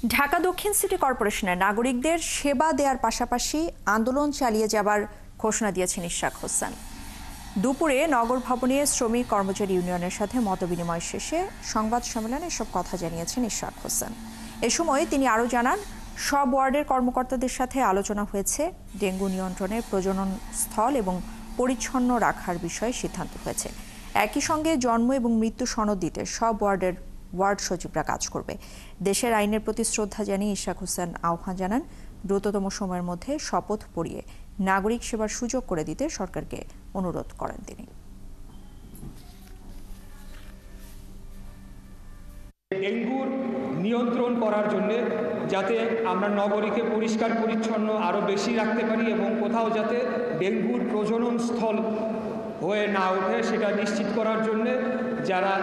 ঢাকা দক্ষিণ সিটি কর্পোরেশনের নাগরিকদের সেবা দেওয়ার পাশাপাশি আন্দোলন চালিয়ে যাবার ঘোষণা দিয়েছেন ইশরাক হোসেন। দুপুরে নগর ভবনে শ্রমিক কর্মচারী ইউনিয়নের সাথে মতবিনিময় শেষে সংবাদ সম্মেলনে এসব কথা জানিয়েছেন ইশরাক হোসেন। এ সময় তিনি আরও জানান, সব ওয়ার্ডের কর্মকর্তাদের সাথে আলোচনা হয়েছে। ডেঙ্গু নিয়ন্ত্রণে প্রজনন স্থল এবং পরিচ্ছন্ন রাখার বিষয়ে সিদ্ধান্ত হয়েছে। একই সঙ্গে জন্ম এবং মৃত্যু সনদ দিতে সব ওয়ার্ডের ওয়ার্ড সচিবরা কাজ করবে। দেশের আইনের প্রতি শ্রদ্ধা জানিয়ে ইশরাক হোসেন আহ্বান জানান, দ্রুততম সময়ের মধ্যে শপথ পড়িয়ে নাগরিক সেবার সুযোগ করে দিতে সরকারকে অনুরোধ করেন তিনি। ডেঙ্গুর নিয়ন্ত্রণ করার জন্য যাতে আমরা নগরীকে পরিষ্কার পরিচ্ছন্ন আরও বেশি রাখতে পারি এবং কোথাও যাতে ডেঙ্গুর প্রজনন স্থল হয়ে না ওঠে সেটা নিশ্চিত করার জন্যে যারা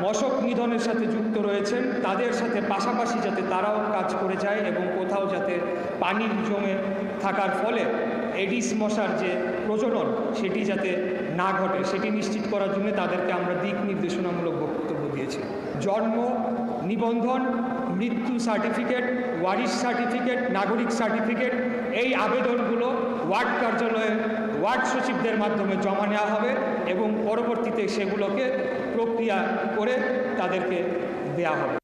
মশক নিধনের সাথে যুক্ত রয়েছেন তাদের সাথে পাশাপাশি যাতে তারাও কাজ করে যায় এবং কোথাও যাতে পানি জমে থাকার ফলে এডিস মশার যে প্রজনন সেটি যাতে না ঘটে সেটি নিশ্চিত করার জন্য তাদেরকে আমরা দিক নির্দেশনামূলক বক্তব্য দিয়েছি। জন্ম নিবন্ধন, মৃত্যু সার্টিফিকেট, ওয়ারিশ সার্টিফিকেট, নাগরিক সার্টিফিকেট এই আবেদনগুলো ওয়ার্ড কার্যালয়ে ওয়ার্ড সচিবদের মাধ্যমে জমা নেওয়া হবে এবং পরবর্তীতে সেগুলোকে প্রক্রিয়া করে তাদেরকে দেওয়া হবে।